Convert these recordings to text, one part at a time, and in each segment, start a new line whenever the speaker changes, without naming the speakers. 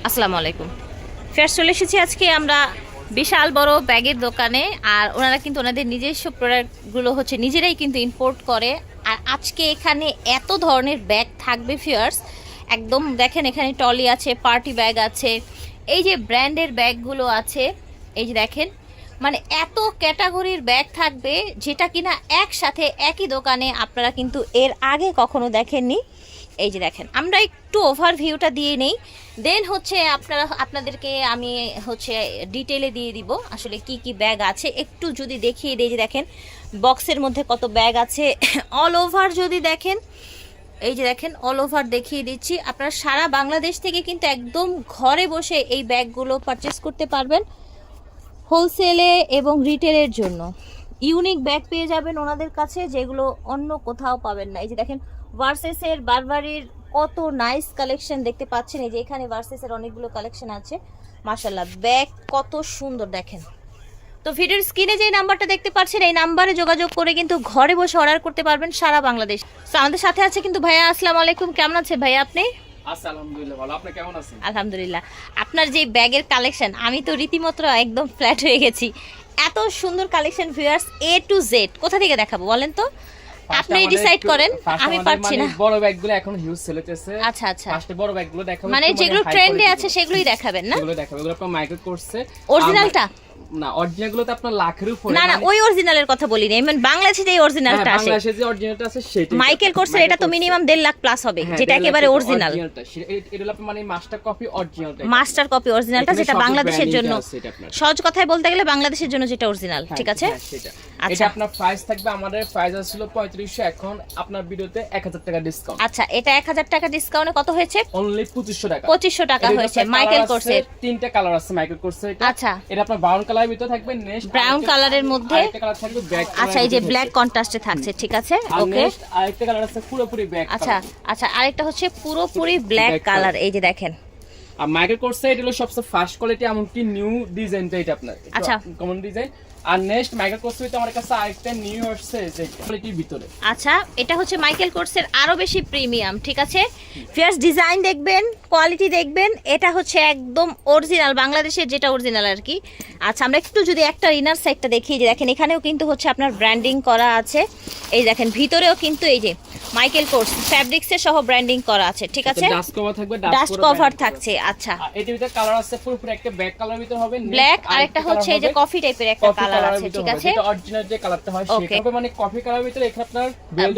আসসালামু আলাইকুম। ফের চলে এসেছি আজকে আমরা বিশাল বড় ব্যাগের দোকানে। আর ওনারা কিন্তু ওনাদের নিজস্ব প্রোডাক্টগুলো হচ্ছে নিজেরাই কিন্তু ইম্পোর্ট করে। আর আজকে এখানে এত ধরনের ব্যাগ থাকবে ফিয়ার্স, একদম দেখেন এখানে টলি আছে, পার্টি ব্যাগ আছে, এই যে ব্র্যান্ডের ব্যাগগুলো আছে, এই যে দেখেন মানে এত ক্যাটাগরির ব্যাগ থাকবে যেটা কিনা একসাথে একই দোকানে আপনারা কিন্তু এর আগে কখনো দেখেননি। এই যে দেখেন আমরা একটু ওভারভিউটা দিয়ে নেই, দেন হচ্ছে আপনাদেরকে আমি হচ্ছে ডিটেলে দিয়ে দিব আসলে কি কি ব্যাগ আছে একটু যদি দেখিয়ে দিই। যে দেখেন বক্সের মধ্যে কত ব্যাগ আছে অল ওভার যদি দেখেন, এই যে দেখেন অল ওভার দেখিয়ে দিচ্ছি। আপনারা সারা বাংলাদেশ থেকে কিন্তু একদম ঘরে বসে এই ব্যাগগুলো পারচেস করতে পারবেন হোলসেলে এবং রিটেলের জন্য। ইউনিক ব্যাগ পেয়ে যাবেন ওনাদের কাছে যেগুলো অন্য কোথাও পাবেন না। এই যে দেখেন ভার্সেসের বারবারির কত নাইস কালেকশন দেখতে পাচ্ছেন। এই যে এখানে ভার্সেসের অনেকগুলো কালেকশন আছে, মাশাআল্লাহ ব্যাগ কত সুন্দর দেখেন। তো ভিডিওর স্ক্রিনে যে নাম্বারটা দেখতে পাচ্ছেন এই নাম্বারে যোগাযোগ করে কিন্তু ঘরে বসে অর্ডার করতে পারবেন সারা বাংলাদেশ। তো আমাদের সাথে আছে কিন্তু ভাইয়া। আসসালামু আলাইকুম, কেমন আছেন ভাইয়া আপনি?
আলহামদুলিল্লাহ ভালো, আপনি কেমন আছেন?
আলহামদুলিল্লাহ। আপনার যে ব্যাগের কালেকশন আমি তো রীতিমতো একদম ফ্ল্যাট হয়ে গেছি। এত সুন্দর collection viewers, A to Z কোথা থেকে দেখাবো বলেন তো, আপনি ডিসাইড করেন, আমি পারছি না।
বড় ব্যাগগুলো এখন হিউজ সেল হচ্ছে।
আচ্ছা আচ্ছা,
ফার্স্টে বড় ব্যাগগুলো দেখাবো,
মানে যেগুলো ট্রেন্ডে আছে সেগুলোই দেখাবেন না?
সেগুলো দেখাবো, এগুলো আপনার মাইক্রো কোর্সে
অরিজিনালটা
না, অরিজিনালগুলো তো আপনার লাখের উপরে।
না না, ওই অরিজিনালের কথা বলিনি, আমি বাংলাদেশে যে অরিজিনালটা আছে,
বাংলাদেশে যে অরিজিনালটা আছে সেটা
মাইকেল কোর্সের, এটা তো মিনিমাম 1.5 লাখ প্লাস হবে, যেটা একেবারে অরিজিনাল।
এটা হলো মানে মাস্টার কপি অরিজিনালটা,
মাস্টার কপি অরিজিনালটা, যেটা বাংলাদেশের জন্য, সহজ কথায় বলতে গেলে বাংলাদেশের জন্য যেটা অরিজিনাল। ঠিক আছে,
এটা আপনার প্রাইস থাকবে, আমাদের প্রাইস ছিল 3500, এখন আপনার ভিডিওতে 1000 টাকা ডিসকাউন্ট।
আচ্ছা, এটা 1000 টাকা ডিসকাউন্টে কত হয়েছে?
অনলি 2500 টাকা।
2500 টাকা হয়েছে মাইকেল কোর্সের।
তিনটা কালার আছে মাইকেল কোর্সের।
আচ্ছা,
এটা আপনার ব্রাউন কালারের ভিতরে থাকবে, নেক্সট
ব্রাউন কালারের মধ্যে
আরেকটা কালার থাকবে ব্ল্যাক।
আচ্ছা, এই যে ব্ল্যাক কন্ট্রাস্টে থাকছে। ঠিক আছে, ওকে।
আরেকটা কালার আছে পুরোপুরি ব্ল্যাক।
আচ্ছা আচ্ছা, আরেকটা হচ্ছে পুরোপুরি ব্ল্যাক কালার। এই যে দেখেন
আর মাইকেল কোর্সে এটা হলো সবচেয়ে ফার্স্ট কোয়ালিটি, এমনকি নিউ ডিজাইনটা এটা আপনার।
আচ্ছা,
কমন ডিজাইন। আর নেক্সট মাইকেল কোর্সে আমার কাছে আরেকটা নিউ আসছে যে কোয়ালিটির ভিতরে।
আচ্ছা, এটা হচ্ছে মাইকেল কোর্সের আরো বেশি প্রিমিয়াম। ঠিক আছে, ফিয়ার্স ডিজাইন দেখবেন, কোয়ালিটি দেখবেন, এটা হচ্ছে একদম অরিজিনাল, বাংলাদেশের যেটা অরিজিনাল আর কি। আচ্ছা, আমরা একটু যদি একটা ইনার সাইডটা দেখি, যে দেখেন এখানেও কিন্তু হচ্ছে আপনার ব্র্যান্ডিং করা আছে। এই দেখেন ভিতরেও কিন্তু এই যে মাইকেল কোর্স ফ্যাব্রিক্সের সহ ব্র্যান্ডিং করা আছে। ঠিক আছে,
ডাস্ট কভার থাকবে,
ডাস্ট কভার থাকছে। আচ্ছা,
এটার ভিতরে কালার আছে পুরোপুরি একটা ব্ল্যাক কালার ভিতর হবে,
ব্ল্যাক, আর একটা হচ্ছে এই যে কফি টাইপের একটা কালার আছে। ঠিক আছে,
এটা অরিজিনাল যে কালারটা হয় সেটা হবে, মানে কফি কালার ভিতরে এখানে আপনার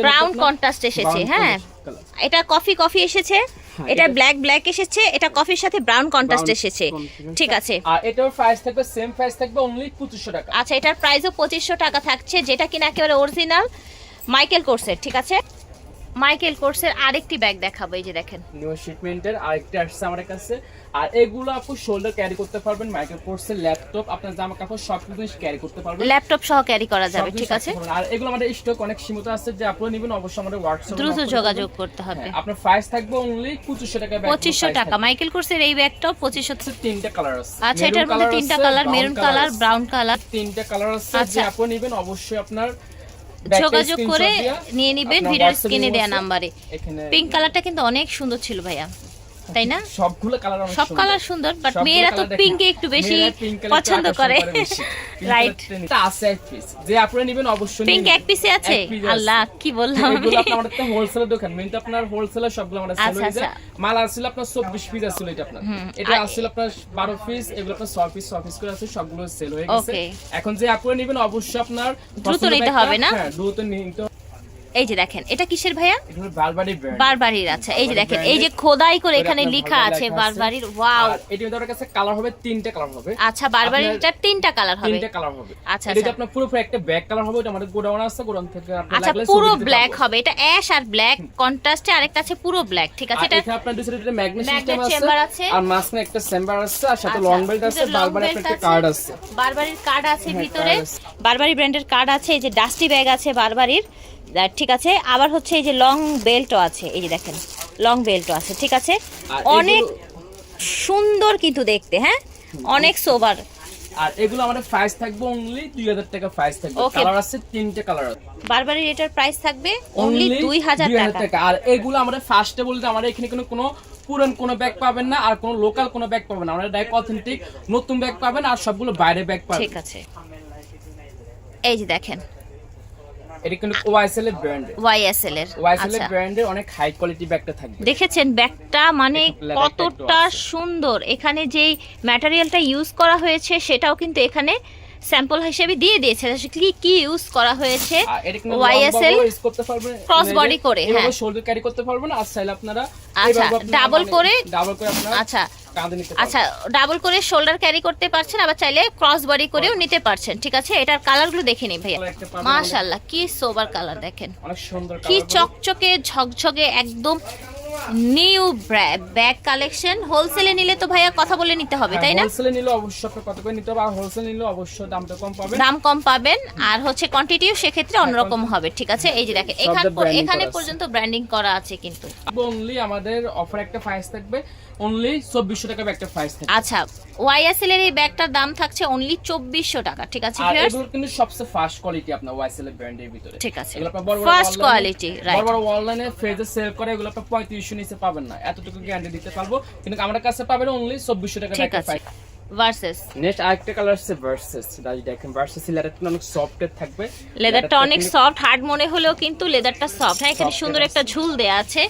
ব্রাউন কন্ট্রাস্ট এসেছে। হ্যাঁ, এটা কফি কফি এসেছে, এটা ব্ল্যাক ব্ল্যাক এসেছে, এটা কফির সাথে ব্রাউন কন্ট্রাস্ট এসেছে। ঠিক আছে,
আর এটার প্রাইস থাকবে সেম প্রাইস থাকবে অনলি 2500 টাকা।
আচ্ছা, এটার প্রাইসও 2500 টাকা থাকছে, যেটা কিনা একেবারে অরিজিনাল মাইকেল কোর্সের। ঠিক আছে, মাইকেল কোর্সের আরেকটি ব্যাগ দেখাবো। এই যে দেখেন
নিউ শিপমেন্টের আরেকটা আসছে আমার কাছে। আর এগুলো আপনি শোল্ডার ক্যারি করতে পারবেন, মাইক্রো কোর্সের ল্যাপটপ, আপনার জামা কাপড় সব কিছু ক্যারি করতে পারবেন,
ল্যাপটপ সহ ক্যারি করা যাবে। ঠিক আছে,
আর এগুলো আমাদের স্টক অনেক সীমিত আছে, যে আপনি নেবেন অবশ্যই আমাদের হোয়াটসঅ্যাপে
দ্রুত যোগাযোগ করতে হবে।
আপনার প্রাইস থাকবে অনলি 2500 টাকা।
2500 টাকা মাইকেল কোর্সের এই ব্যাগটাও 2500।
তিনটা কালার আছে।
আচ্ছা, এটার মধ্যে তিনটা colour, maroon colour, brown colour,
তিনটা কালার আছে। যে আপনি নেবেন অবশ্যই আপনার
যোগাযোগ করে নিয়ে নেবেন ভিডিওর স্ক্রিনে দেয়া নাম্বারে। পিঙ্ক কালারটা কিন্তু অনেক সুন্দর ছিল ভাইয়া, তাই না?
সবগুলো কালার অনেক
সব কালার সুন্দর, বাট মেয়েরা তো পিঙ্কে একটু বেশি পছন্দ করে, রাইট?
এটা আছে এক পিস, যে আপনি নেবেন অবশ্যই
পিঙ্ক এক পিসে আছে। আল্লাহ, কি বললাম আমি।
এগুলো আপনাদের তো হোলসেল দোকান, মেইনটা আপনার হোলসেলার সবগুলো আমরা সেল হয়ে যায়। মাল আসলে আপনার 24 পিস আসলে এটা আপনার, এটা আসলে আপনার 12 পিস, এগুলো আপনার 6 পিস করে আছে, সবগুলো সেল হয়ে গেছে। এখন যে আপনি নেবেন অবশ্যই আপনার
দ্রুত নিতে হবে না?
হ্যাঁ, দ্রুত নিতে।
এই যে দেখেন এটা কিসের ভাইয়া?
এটা বারবারি ব্র্যান্ড,
বারবারির। আচ্ছা, এই যে দেখেন এই যে খোদাই করে এখানে লেখা আছে বারবারির। ওয়াও,
এটার ভিতরে কাছে কালার হবে, তিনটা কালার হবে।
আচ্ছা, বারবারিটা তিনটা কালার হবে।
তিনটা কালার হবে।
আচ্ছা,
এটা আপনার পুরো একটা ব্ল্যাক কালার হবে, এটা আমাদের গোডাউন আছে, গোডাউন থেকে আপনি
আচ্ছা পুরো ব্ল্যাক হবে। এটা অ্যাশ আর ব্ল্যাক কন্ট্রাস্টে, আরেকটা আছে পুরো ব্ল্যাক। ঠিক আছে, এটা
আপনার দুই সাইডে ম্যাগনেট
চেম্বার
সিস্টেম
আছে,
আর মাঝখানে একটা চেম্বার আছে, আর সাথে লং বেল্ট আছে, বারবার একটা কার্ড আছে,
বারবারির কার্ড আছে ভিতরে, বারবারি ব্র্যান্ডের কার্ড আছে। এই যে ডাস্টি ব্যাগ আছে বারবারির। ঠিক আছে, আবার হচ্ছে এই যে লং বেল্টও আছে, এই যে দেখেন লং বেল্টও আছে। ঠিক আছে, অনেক সুন্দর কিন্তু দেখতে, হ্যাঁ অনেক সোবার।
আর এগুলো আমাদের প্রাইস থাকবে অনলি 2000 টাকা প্রাইস থাকবে। কালার আছে, তিনটা কালার আছে।
বারবারির এটার প্রাইস থাকবে অনলি 2000 টাকা।
আর এগুলো আমাদের ফার্স্টে বলতে আমাদের এখানে কোনো পুরান কোনো ব্যাগ পাবেন না আর কোনো লোকাল কোনো ব্যাগ পাবেন না, আমরা ডাইরেক্ট অথেন্টিক নতুন ব্যাগ পাবেন আর সবগুলো বাইরে ব্যাগ পাবেন।
ঠিক আছে, এই যে দেখেন
এটা কিন্তু ওয়াইএসএল এর ব্র্যান্ড,
ওয়াইএসএল এর।
ওয়াইএসএল এর
আচ্ছা,
ব্র্যান্ডের অনেক হাই কোয়ালিটি ব্যাগটা থাকবে।
দেখেছেন ব্যাগটা মানে
leather tag
কতটা
দেওয়া আছে।
সুন্দর, এখানে যেই ম্যাটেরিয়ালটা ইউজ করা হয়েছে সেটাও কিন্তু এখানে স্যাম্পল হিসেবে দিয়ে দিয়েছে কি কি ইউজ করা হয়েছে।
আর এটা কিন্তু
ওয়াইএসএল
ইউজ করতে পারবেন
ক্রস বডি করে, হ্যাঁ
শোল্ডার ক্যারি করতে পারবেন আর চাইলে আপনারা
আচ্ছা ডাবল করে,
আপনারা
আচ্ছা
কাঁধে নিতে পারবেন।
আচ্ছা ডাবল করে শোল্ডার ক্যারি করতে পারছেন, আবার চাইলে ক্রস বডি করেও নিতে পারছেন। ঠিক আছে, এটার কালারগুলো দেখে নিই ভাইয়া।
একটা পাবেন
মাশাআল্লাহ কি সোবার কালার দেখেন,
অনেক সুন্দর
কি
কালার।
চকচকে ঝকঝকে একদম নিউ ব্যাগ কালেকশন। হোলসেলে নিলে তো ভাইয়া কথা বলে নিতে হবে, তাই না?
হোলসেলে নিলে অবশ্যই আপনি কত করে নিতে হবে, আর হোলসেল নিলে অবশ্যই দামটা কম পাবেন,
দাম কম পাবেন, আর হচ্ছে কোয়ান্টিটিও সেক্ষেত্রে অন্যরকম হবে। ঠিক আছে, এই যে দেখেন এখানে পর্যন্ত ব্র্যান্ডিং করা আছে কিন্তু।
অনলি আমাদের অফার একটা প্রাইস থাকবে, অনলি 2400 টাকা একটা প্রাইস থাকবে।
আচ্ছা, ওয়াইএসএল এর এই ব্যাগটার দাম থাকছে অনলি 2400 টাকা। ঠিক আছে
আর
ভিউয়ার্স,
এগুলো কিন্তু সবচেয়ে ফার্স্ট কোয়ালিটি আপনার ওয়াইএসএল এর ব্র্যান্ডের ভিতরে।
ঠিক আছে,
এগুলো আপনার বড় বড়
ফার্স্ট কোয়ালিটি, রাইট।
বড় বড় অনলাইনে ফেজে সেল করে এগুলো আপনার 3500 নিচে পাবেন না, এতটুকু গ্যারান্টি দিতে পারবো, কিন্তু আমাদের কাছে পাবেন অনলি 2400 টাকা
ঠিক
একটা
আছে,
প্রাইস।
ভার্সেস
নেক্সট আরেকটা কালার আছে ভার্সেস, দাঁড়িয়ে দেখেন ভার্সেস লেদারটা অনেক সফট থাকবে,
লেদারটা অনেক সফট, হার্ড মনে হলেও কিন্তু লেদারটা সফট। হ্যাঁ, এখানে সুন্দর একটা ঝুল দেয়া আছে।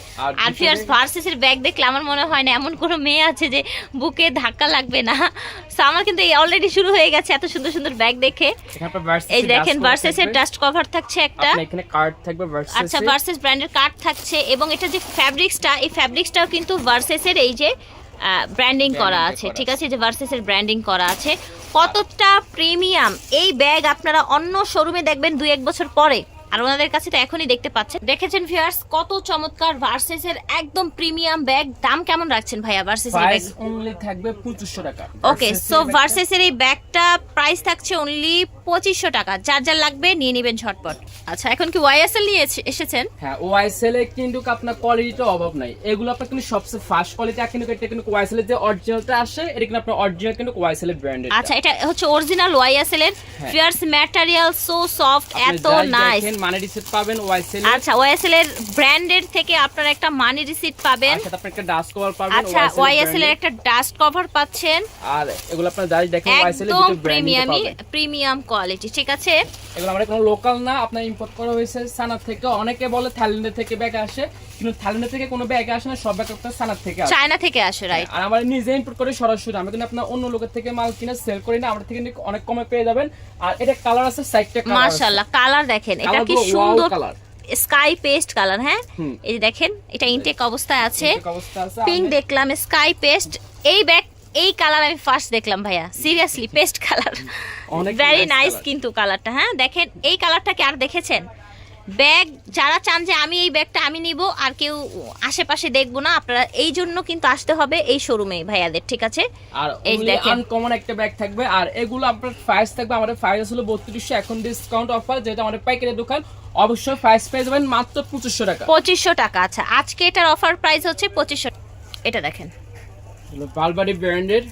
আর ভিউয়ার্স ভার্সেস এর ব্যাগ দেখলে আমার মনে হয় না এমন কোনো মেয়ে আছে যে বুকে ধাক্কা লাগবে না। সো আমার কিন্তু অলরেডি শুরু হয়ে গেছে এত সুন্দর সুন্দর ব্যাগ দেখে। এই দেখেন ভার্সেস এর ডাস্ট কভার থাকছে একটা,
এখানে কার্ড থাকবে ভার্সেস।
আচ্ছা, ভার্সেস ব্র্যান্ডের কার্ড থাকছে, এবং এটা যে ফ্যাব্রিক্সটা, এই ফ্যাব্রিক্সটাও কিন্তু ভার্সেস এর এই যে ব্র্যান্ডিং করা আছে। ঠিক আছে, যে ভার্সেস এর ব্র্যান্ডিং করা আছে। কতটা প্রিমিয়াম এই ব্যাগ আপনারা অন্য শোরুমে দেখবেন 2-1 বছর পরে, আর ওনাদের কাছে তো এখনই দেখতে পাচ্ছেন। দেখেছেন ভিউয়ার্স কত চমৎকার ভার্সেস এর একদম প্রিমিয়াম ব্যাগ। দাম কেমন রাখছেন ভাইয়া ভার্সেস এর ব্যাগ?
প্রাইস অনলি থাকবে 2500 টাকা।
ওকে, সো ভার্সেস এর এই ব্যাগটা প্রাইস থাকছে অনলি 2500 টাকা। যার যার লাগবে নিয়ে নেবেন ঝটপট। আচ্ছা, এখন কি ওয়াইএসএল নিয়ে এসেছেন?
হ্যাঁ, ওয়াইএসএল এ কিন্তু আপনার কোয়ালিটির অভাব নাই, এগুলো আপনার কিন্তু সবচেয়ে ফার্স্ট কোয়ালিটি। কিন্তু এটা কিন্তু ওয়াইএসএল এর যে অরিজিনালটা আসে, এটা কিন্তু আপনার অরিজিনাল কিন্তু ওয়াইএসএল এর ব্র্যান্ডের।
আচ্ছা, এটা হচ্ছে অরিজিনাল ওয়াইএসএল এর। ফিয়ার্স ম্যাটেরিয়াল সো সফট, এত নাইস।
মানে রিসিট পাবেন ওয়াইএসএল।
আচ্ছা, ওয়াইএসএল এর ব্র্যান্ডের থেকে আপনারা একটা মানি রিসিট পাবেন।
আচ্ছা, আপনি একটা ডাস্ট কভার পাবেন।
আচ্ছা, ওয়াইএসএল এর একটা ডাস্ট কভার পাচ্ছেন।
আর এগুলো আপনারা যাই দেখেন ওয়াইএসএল এর
একদম
ব্র্যান্ডিং
প্রিমিয়াম কোয়ালিটি। ঠিক আছে,
এগুলো আমাদের কোনো লোকাল না, আপনার ইম্পোর্ট করা হয়েছে সানার থেকে। অনেকে বলে থাইল্যান্ড থেকে ব্যাগ আসে, কিন্তু থাইল্যান্ড থেকে কোনো ব্যাগ আসে না, সব ব্যাগ আপনার সানার থেকে আসে,
চায়না থেকে আসে, রাইট।
আর আমরা নিজে ইম্পোর্ট করে সরাসরি, আমি কিন্তু আপনার অন্য লোকের থেকে মাল কিনে সেল করি না, আমাদের থেকে অনেক কমে পেয়ে যাবেন। আর এটা কালার আছে 4টা কালার।
মাশাআল্লাহ, কালার দেখেন, এটা কি সুন্দর স্কাই পেস্ট কালার। হ্যাঁ, এই যে দেখেন, এটা ইনটেক অবস্থায় আছে। পিঙ্ক দেখলাম, স্কাই পেস্ট। এই কালার আমি ফার্স্ট দেখলাম ভাইয়া, seriously paste colour, very nice কিন্তু কালারটা। হ্যাঁ, দেখেন এই কালারটা কি আর দেখেছেন? ব্যাগ যারা চান যে আমি এই ব্যাগটা আমি নিব আর কেউ আশেপাশে দেখবো না, আপনারা এই জন্য কিন্তু আসতে হবে এই শোরুমে ভাইয়াদের। ঠিক আছে,
আর এই দেখেন আনকমন একটা ব্যাগ থাকবে। আর এগুলো আপনার প্রাইস থাকবে, আমাদের প্রাইস হলো 3200, এখন ডিসকাউন্ট অফার, যেটা আমাদের পাইকারি দোকান, অবশ্যই প্রাইস পেয়ে যাবেন মাত্র 2500 টাকা।
2500 টাকা। আচ্ছা, আজকে এটার অফার প্রাইস হচ্ছে 2500। এটা দেখেন,
বারবারি ব্র্যান্ডের,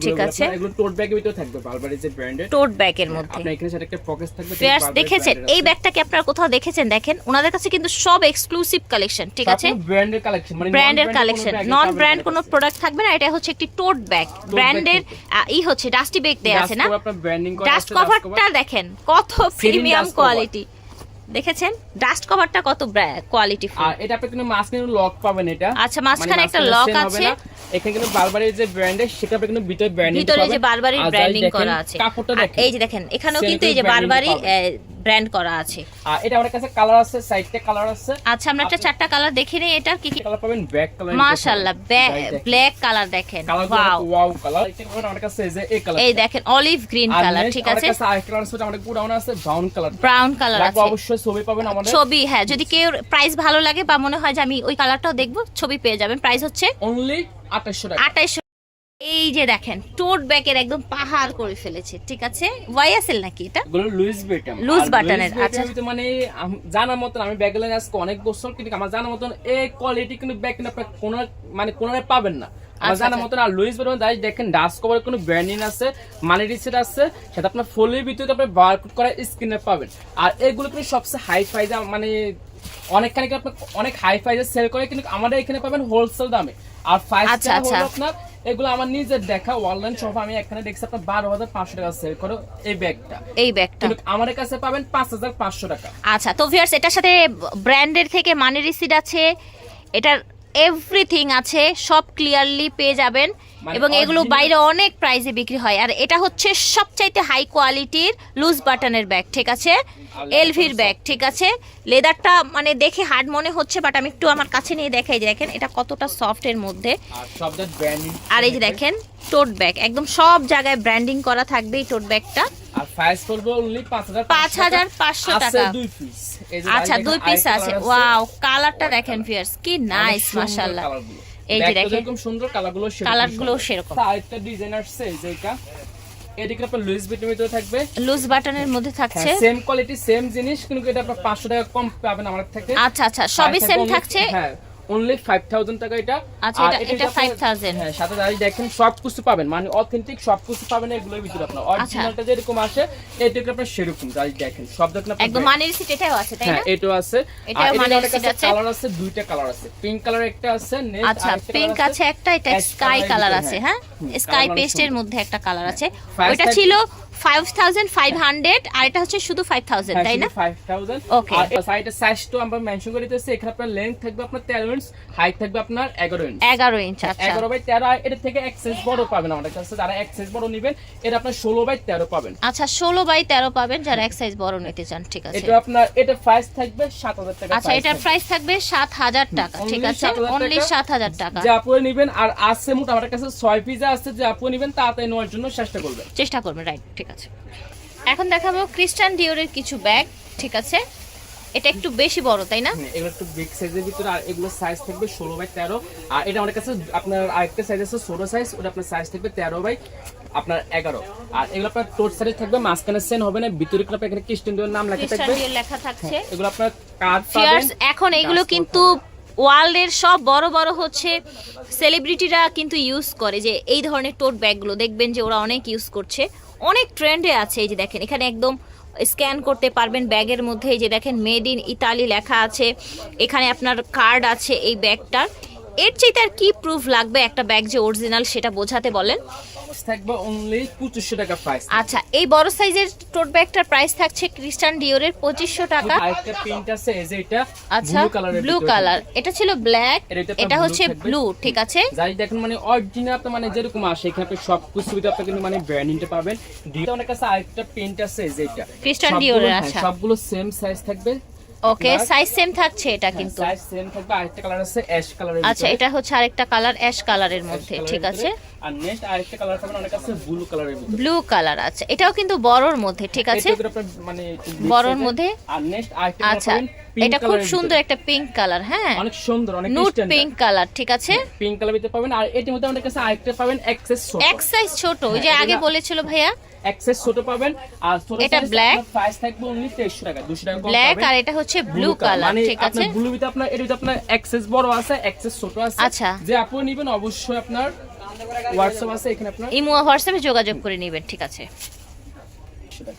ঠিক আছে।
এগুলো টোট ব্যাগের ভিতরে থাকবে, বারবারি যে ব্র্যান্ডের
টোট ব্যাগের মধ্যে।
আপনার এখানে সাথে একটা পকেট থাকবে।
ফিয়ার্স দেখেছেন এই ব্যাগটা কি আপনারা কোথাও দেখেছেন? দেখেন ওনাদের কাছে কিন্তু সব এক্সক্লুসিভ কালেকশন। ঠিক আছে,
ব্র্যান্ডের কালেকশন, মানে
ব্র্যান্ডের কালেকশন, নন ব্র্যান্ড কোনো প্রোডাক্ট থাকবে না। এটা হচ্ছে একটি টোট ব্যাগ, ব্র্যান্ডের হচ্ছে ডাস্টি ব্যাগ দেয়া আছে না, ডাস্ট কভারটা দেখেন কত প্রিমিয়াম কোয়ালিটি। দেখেছেন ডাস্ট কভারটা কত কোয়ালিটি ফুল।
আর এটা আপনি কিন্তু মাঝখানে লক পাবেন। এটা
আচ্ছা, মাঝখানে একটা লক আছে।
এখানে কিন্তু বারবারি যে ব্র্যান্ডের, সেটা আপনি কিন্তু ভিতরে ব্র্যান্ডিং পাবেন,
ভিতরে যে বারবারি ব্র্যান্ডিং করা আছে।
কাপড়টা দেখেন,
এই যে দেখেন এখানেও কিন্তু এই যে বারবারি ব্র্যান্ড করা আছে।
আর এটা আমাদের কাছে কালার আছে, 4টা কালার আছে।
আচ্ছা, আমরা একটা 4টা কালার দেখে নেই। এটা কি কি
কালার পাবেন? ব্ল্যাক কালার,
মাশাআল্লাহ, ব্ল্যাক কালার দেখেন,
ওয়াও কালার। এটা আমাদের কাছে এই কালার,
এই দেখেন অলিভ গ্রিন কালার। ঠিক আছে,
আমাদের কাছে আরেকটা কালার আছে, আমাদের গোডাউন আছে
ব্রাউন কালার আছে।
অবশ্যই ছবি পাবেন আমাদের,
ছবি। হ্যাঁ, যদি কেউ প্রাইস ভালো লাগে বা মনে হয় যে আমি ওই কালারটাও দেখবো, ছবি পেয়ে যাবেন। প্রাইস হচ্ছে
অনলি 2800 টাকা।
2800। এই যে দেখেন টোট ব্যাগের একদম পাহাড় করে ফেলেছে। ঠিক আছে, ওয়াইএসএল নাকি এটা?
এগুলো লুইস বাটন,
লুইস বাটনের। আচ্ছা,
মানে জানার মতন আমি ব্যাগ লাইন আজকে অনেক বছর, কিন্তু আমার জানার মতন এই কোয়ালিটি কিন্তু ব্যাগ কিন্তু আপনি কোন পাবেন না আমার জানার মতন। আর লুইস বাটন দাঁড়িয়ে দেখেন ডাস্ট কভার কোনো ব্র্যান্ডিং আছে, মানি রিসিট আছে, সেটা আপনার ফোনের ভিতরে আপনি বারকোড করা স্ক্রিনে পাবেন। আর এগুলো কিন্তু সবচেয়ে হাই ফাই, মানে অনেকখানি আপনার অনেক হাই প্রাইসে সেল করে, কিন্তু আমাদের এখানে পাবেন হোলসেল দামে। আর 5
আচ্ছা,
স্টার
আচ্ছা।
হলো আপনার এগুলো আমার নিজের দেখা অনলাইন শপ, আমি এখানে দেখছি আপনার 12,500 টাকা সেল করে এই ব্যাগটা, কিন্তু আমাদের কাছে পাবেন 5,500 টাকা।
আচ্ছা, তো ভিউয়ার্স এটার সাথে ব্র্যান্ডের থেকে মানি রিসিট আছে, এটার এভরিথিং আছে, সব ক্লিয়ারলি পেয়ে যাবেন।
মানে
এবং এগুলো
original-
বাইরে অনেক প্রাইসে বিক্রি হয়। আর এটা হচ্ছে সবচাইতে হাই কোয়ালিটির লুজ বাটনের ব্যাগ, ঠিক আছে, এলভির ব্যাগ, ঠিক আছে। লেদারটা মানে দেখে হার্ড মনে হচ্ছে, বাট আমি একটু আমার কাছে নিয়ে দেখাই যে দেখেন এটা কতটা সফট এর মধ্যে।
আর সব দ্যাট ব্র্যান্ডিং,
আর এই যে দেখেন টোট ব্যাগ, একদম সব জায়গায় ব্র্যান্ডিং করা থাকবে এই টোট ব্যাগটা।
আর প্রাইস পড়বে অনলি
5,500 টাকা।
আছে 2 পিস, এই যে
আচ্ছা, 2 পিস আছে। ওয়াও, কালারটা দেখেন ভিউয়ার্স, কি নাইস মাশাআল্লাহ। এই যে দেখেন
একদম সুন্দর কালারগুলো,
কালারগুলো সেরকম।
আরেকটা ডিজাইন আসছে এই যে এটা আপনার লুজ বিটের ভিতরে থাকবে,
লুজ বাটনের মধ্যে থাকছে,
সেম কোয়ালিটি সেম জিনিস, কিন্তু এটা আপনার 500 টাকা কম পাবেন আমাদের থেকে।
আচ্ছা আচ্ছা, সবই সেম থাকছে।
হ্যাঁ, অনলি 5,000 টাকা এটা।
আচ্ছা, এটা 5,000।
হ্যাঁ, সাথে দাঁড়িয়ে দেখেন সব কিছু পাবেন, মানে অথেন্টিক সব কিছু পাবেন এগুলোর ভিতরে। আপনার অরিজিনালটা যেরকম আসে এটাকে আপনার সেরকম দাঁড়িয়ে দেখেন সব দেখেন আপনার
একদম মানি রিসিট এটাও আছে, তাই না?
হ্যাঁ, এটাও আছে।
এটাও
আর
মানি
এটার
রিসিট
কাছে
আছে।
কালার আছে, দুইটা কালার আছে, পিঙ্ক কালার একটা আছে, নেক্সট
আচ্ছা, পিঙ্ক আছে একটা, এটা স্কাই কালার আছে। হ্যাঁ, স্কাই পেস্টের মধ্যে একটা কালার আছে। ওটা ছিল 5,500 আর এটা হচ্ছে শুধু 5,000, তাই না?
5,000।
Okay.
আর সাইডে সাইজ তো আমরা মেনশন করে দিতেছি, এখানে আপনার লেন্থ থাকবে আপনার 13 ইঞ্চ, হাইট থাকবে আপনার 11 ইঞ্চ।
11 ইঞ্চ। আচ্ছা,
11/13। আর এর থেকে এক্সেস বড় পাবেন আমাদের কাছে, যারা এক্সেস বড় নেবেন এটা আপনার 16/13 পাবেন।
আচ্ছা, 16/13 পাবেন যারা এক সাইজ বড় নিতে চান, ঠিক আছে।
এটা আপনার এটা প্রাইস থাকবে 7,000 টাকা।
আচ্ছা, এটার প্রাইস থাকবে 7,000 টাকা, ঠিক আছে, অনলি 7,000 টাকা।
যে আপনি নেবেন, আর আছে মোট আমার কাছে 6 পিস আছে, যে আপনি নেবেন তাড়াতাড়ি নেওয়ার জন্য চেষ্টা করবেন।
রাইট, ঠিক আছে। এখন দেখাবো ক্রিস্টান ডিওরের কিছু ব্যাগ, ঠিক আছে। এটা একটু বেশি বড়, তাই না?
এগুলো একটু বিগ সাইজের ভিতরে, আর এগুলো সাইজ থাকবে 16/13। আর এটা আমাদের কাছে আপনার আরেকটা সাইজ আছে ছোট সাইজ, ওটা আপনার সাইজ থাকবে 13/11। আর এগুলো আপনার টোট সাইজ থাকবে, মাঝখানে সেন হবে না, ভিতরে আপনার এখানে ক্রিস্টিয়ান ডিওর নাম লেখা
ক্রিস্টান
থাকবে,
ডিওর লেখা থাকছে।
এগুলো আপনার কার্ড পাবেন।
ফিয়ার্স, এখন এগুলো কিন্তু ওয়ার্ল্ডের সব বড় বড় হচ্ছে সেলিব্রিটিরা কিন্তু ইউজ করে, যে এই ধরনের টোট ব্যাগগুলো দেখবেন যে ওরা অনেক ইউজ করছে, অনেক ট্রেন্ডে আছে। এই যে দেখেন এখানে একদম স্ক্যান করতে পারবেন ব্যাগের মধ্যে, এই যে দেখেন মেড ইন ইতালি লেখা আছে, এখানে আপনার কার্ড আছে এই ব্যাগটার। এর চাইতে আর কি প্রুফ লাগবে একটা ব্যাগ যে অরিজিনাল, সেটা বোঝাতে বলেন।
থাকবে অনলি 2,500 টাকা প্রাইস।
আচ্ছা, এই বড় সাইজের টোট ব্যাগটার প্রাইস থাকছে ক্রিস্টান ডিওরের 2,500 টাকা।
আরেকটা প্রিন্ট আছে, এই যে এটা
আচ্ছা, ব্লু কালার, এটা ছিল ব্ল্যাক, এটা হচ্ছে ব্লু, ঠিক আছে।
যাই দেখেন মানে অরিজিনাল আপনার মানে যেরকম আসে এখানে আপনি সব কিছু ভিতরে আপনি কিন্তু মানে ব্র্যান্ডিংটা পাবেন। ডিটা অনেক কাছে আরেকটা প্রিন্ট আছে, এই যে এটা
ক্রিস্টান ডিওরের। আচ্ছা,
সবগুলো সেম সাইজ থাকবে।
ওকে, সাইজ সেম থাকছে এটা কিন্তু।
সাইজ সেম থাকবে। আরেকটা কালার আছে অ্যাশ কালারের।
আচ্ছা, এটা হচ্ছে আরেকটা কালার অ্যাশ কালারের মধ্যে, ঠিক আছে।
আর নেক্সট আরেকটা কালার পাবেন অনেক আছে ব্লু কালারের ভিতরে।
ব্লু কালার আছে, এটাও কিন্তু বড়র মধ্যে, ঠিক আছে,
এটা আপনার মানে
বড়র মধ্যে।
আর নেক্সট আরেকটা
আচ্ছা,
পাবেন পিঙ্ক
এটা খুব
কালারের
সুন্দর একটা পিঙ্ক কালার। হ্যাঁ,
অনেক সুন্দর, অনেক
নুট
স্ট্যান্ডার্ড
পিঙ্ক কালার, ঠিক আছে।
পিঙ্ক কালার ভিতরে পাবেন। আর এর মধ্যে আমাদের কাছে আরেকটা পাবেন এক্সেস ছোট,
এক সাইজ ছোট, ওই যে আগে বলেছিল ভাইয়া,
এক্সেস ছোট পাবেন। আর ছোট
এটা
সাইজ
black।
আপনার প্রাইস থাকবে অনলি 2300 টাকা, 200 টাকা কম
ব্ল্যাক,
পাবেন।
আর এটা হচ্ছে ব্লু কালার,
মানে
ঠিক আছে।
আপনার ব্লু ভিতরে আপনার এর ভিতরে আপনার এক্সেস বড় আছে, এক্সেস ছোট আছে।
আচ্ছা,
যে আপনি নেবেন অবশ্যই আপনার হোয়াটসঅ্যাপ আছে, এখানে আপনার
ইমো হোয়াটসঅ্যাপে যোগাযোগ করে নেবেন, ঠিক আছে।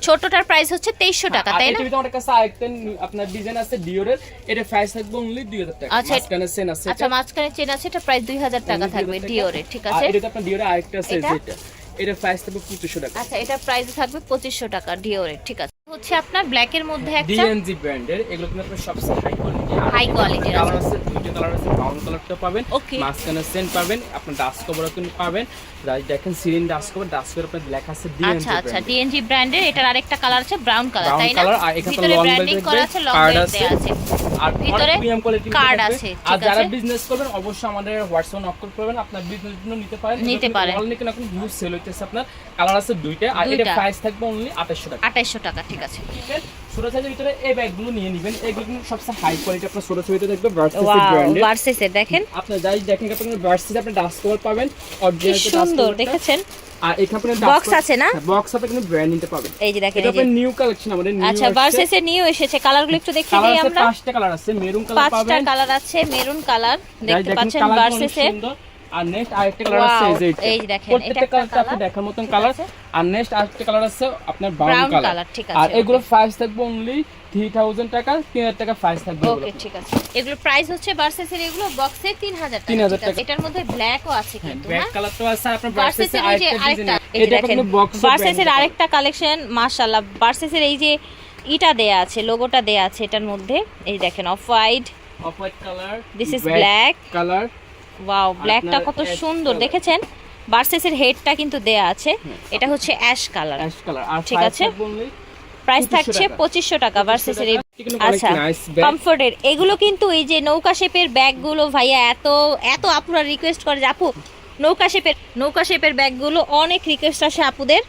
ছোটটার প্রাইস হচ্ছে 2300 টাকা, তাই না?
এর ভিতরে আমাদের কাছে আরেকটা আপনার ডিজাইন আছে ডিওরের, এর প্রাইস থাকবে অনলি 2000 টাকা।
আচ্ছা,
মাঝখানে সেন আছে,
আচ্ছা, মাঝখানে চেন আছে, এটা প্রাইস 2000 টাকা থাকবে ডিওরের, ঠিক
আর
আছে।
এটা আপনার ডিওরের আরেকটা আছে যেটা, এর প্রাইস থাকবে 2500 টাকা।
আচ্ছা, এটা প্রাইস থাকবে 2500 টাকা ডিওরের, ঠিক আছে। হচ্ছে আপনার ব্ল্যাকের মধ্যে একটা
ডিএনজি ব্র্যান্ডের, এগুলো কিন্তু আপনার সবচেয়ে হাই কোয়ালিটি।
হাই কোয়ালিটির
কালার আছে, দুইটা কালার আছে, ব্রাউন কালারটা পাবেন,
Okay.
মাঝখানে সেন পাবেন, আপনার ডাস্ট কভারও কিন্তু পাবেন। যাই দেখেন Sirin dust cover, dust cover আপনার লেখা আছে ডিএনজি।
আচ্ছা আচ্ছা, ডিএনজি ব্র্যান্ডের। এটার আরেকটা কালার আছে ব্রাউন কালার, তাই না?
কালার। আর এখানে
ভিতরে
লং
ব্র্যান্ডিং করা আছে, লং
কার্ড
বেল্ট
আছে,
দেয়া আছে,
আর
ভিতরে
অনেক প্রিমিয়াম কোয়ালিটি
কার্ড আছে,
আর
ঠিক
যারা
আছে।
বিজনেস করবেন অবশ্যই আমাদের হোয়াটসঅ্যাপ নক করতে পারবেন, আপনার বিজনেস জন্য নিতে পারেন। অনলি কেন এখন হিউজ সেল হইতেছে, আপনার কালার আছে দুইটা। আর এর প্রাইস থাকবে অনলি 2800 টাকা।
2800 টাকা, ঠিক আছে।
ছোট সাইজের ভিতরে এই ব্যাগগুলো নিয়ে নেবেন, এগুলো কিন্তু সবচেয়ে হাই কোয়ালিটি। আপনার ছোট সাইজের ভিতরে দেখবেন ভার্সেস
ওয়াও,
ব্র্যান্ডের।
ভার্সেসের দেখেন,
আপনি যাই দেখেন আপনি ভার্সেস আপনি ডাস্ট কভার পাবেন,
কি
অরিজিনাল
সুন্দর দেখেছেন।
আর এখানে আপনি
বক্স আছে না?
বক্স আপনি কিন্তু ব্র্যান্ড নিতে পাবেন।
এই যে দেখেন,
এটা
এই যে
আপনার নিউ কালেকশন আমাদের নিউ।
আচ্ছা, ভার্সেসের নিউ এসেছে, কালারগুলো একটু দেখিয়ে
কালার
দেই
আছে,
আমরা।
5টা কালার আছে, মেরুন কালার
5টা
পাবেন,
কালার আছে, মেরুন কালার দেখতে পাচ্ছেন
কালারগুলো অনেক
ভার্সেসের।
সুন্দর। আর নেক্সট আরেকটা কালার আছে
Wow,
এই যে এটা।
এই যে দেখেন, এটা
প্রত্যেকটা
একটা
কালারটা আপনি
colour,
দেখার মতন
ঠিক
কালার।
আছে।
আর নেক্সট আরেকটা কালার আছে আপনার
Brown
ব্রাউন
colour,
কালার।
ঠিক আছে,
আর
okay.
এগুলো প্রাইস থাকবে অনলি 3000 টাকা, 3000 টাকা প্রাইস থাকবে এগুলো।
ওকে ঠিক আছে, এগুলো প্রাইস হচ্ছে ভার্সেসের এগুলো বক্সে 3000 টাকা।
3000
ঠিক আছে, এটার মধ্যে ব্ল্যাকও আছে কিন্তু,
ব্ল্যাক
হ্যাঁ
কালারটাও আছে আপনার
ভার্সেসের
ভার্সেসের
এই যে
আরেকটা
আরেকটা,
ডিজাইন।
এই যে
এটা
দেখেন
কোনো বক্স
ভার্সেসের আরেকটা কালেকশন, মাশাআল্লাহ। ভার্সেসের এই যে ইটা দেয়া আছে, লোগোটা দেয়া আছে এটার মধ্যে, এই দেখেন off white,
off white colour,
this is black.
Colour.
Wow, ব্ল্যাকটা কত
আপনার ash
সুন্দর
color।
দেখেছেন। ভার্সেসের হেডটা কিন্তু দেয়া আছে, এটা হচ্ছে অ্যাশ কালার।
Ash colour. আর
ঠিক
price
আছে।
থাকবে only
প্রাইস
2500
থাকছে
টাকা।
2500 টাকা ভার্সেসের এই।
এগুলো অনেক
আচ্ছা,
nice bag।
কমফোর্টের এগুলো কিন্তু এই যে নৌকা শেপের ব্যাগগুলো ভাইয়া এত এত আপুরা রিকোয়েস্ট করে যে আপু নৌকা শেপের ব্যাগগুলো অনেক রিকোয়েস্ট আসে আপুদের,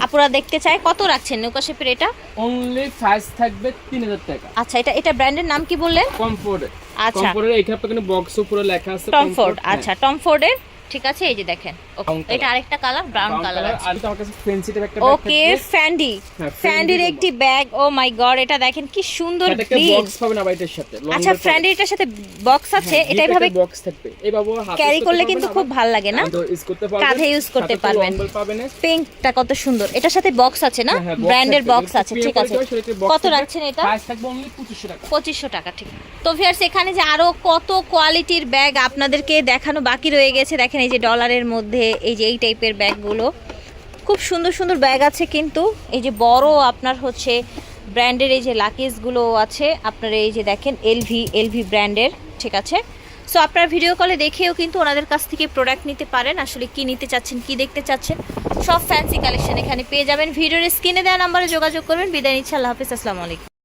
আপুরা দেখতে চায়। কত রাখছেন নৌকা শেপের এটা?
অনলি প্রাইস থাকবে 3000 টাকা।
আচ্ছা, এটা ব্র্যান্ডের নাম কি বললেন?
কমফোর্ট।
আচ্ছা,
কমফোর্টের এখানে আপনার বক্স উপরে লেখা আছে
টমফোর্ড।
comfort,
আচ্ছা, টমফোর্ডের, ঠিক আছে। এই যে দেখেন,
Brown
এটা
color।
আরেকটা colour, brown
brown
colour
color।
আছে।
আর এটা আমার কাছে ফ্যান্সি টাইপ একটা ব্যাগ
ওকে,
থাকবে।
ফ্যান্ডি,
হ্যাঁ,
ফ্যান্ডির
Fendi
একটি ব্যাগ। ও মাই গড, এটা দেখেন কি সুন্দর
এটা একটা
গ্রিন।
বক্স পাবেন আবার এটার সাথে। long
আচ্ছা,
box
ফ্যান্ডিটার সাথে বক্স আছে,
হ্যাঁ,
এটা
ভিতরে
এভাবে
একটা বক্স থাকবে। এইভাবে হাতে
ক্যারি করলে কিন্তু খুব ভালো লাগে না?
ইউজ করতে পারবেন,
কাঁধে ইউজ করতে
সাথে
পারবেন।
long ball পাবেন।
পিঙ্কটা কত সুন্দর, এটার সাথে বক্স আছে না?
হ্যাঁ, হ্যাঁ, box
ব্র্যান্ডের
থাকবে।
বক্স
যেটা
আছে,
PM
ঠিক আছে।
করে দেওয়া, সেটা box
কত
থাকবে।
রাখছেন এটা?
প্রাইস থাকবে অনলি 2500 টাকা।
2500 টাকা, ঠিক। তো ভিউয়ার্স, এখানে যে আরো কত কোয়ালিটির ব্যাগ আপনাদেরকে দেখানো বাকি রয়ে গেছে। দেখেন এই যে ডলারের মধ্যে এই যে এই টাইপের ব্যাগগুলো, খুব সুন্দর সুন্দর ব্যাগ আছে কিন্তু। এই যে বড় আপনার হচ্ছে ব্র্যান্ডের এই যে লাকেজগুলো আছে আপনার, এই যে দেখেন এলভি ব্র্যান্ডের, ঠিক আছে। সো আপনারা ভিডিও কলে দেখেও কিন্তু ওনাদের কাছ থেকে প্রোডাক্ট নিতে পারেন। আসলে কি নিতে চাচ্ছেন, কি দেখতে চাচ্ছেন, সব ফ্যান্সি কালেকশন এখানে পেয়ে যাবেন। ভিডিওর স্ক্রিনে দেওয়া নাম্বারে যোগাযোগ করবেন। বিদায় নিচ্ছি, আল্লাহ হাফিজ, আসসালামু আলাইকুম।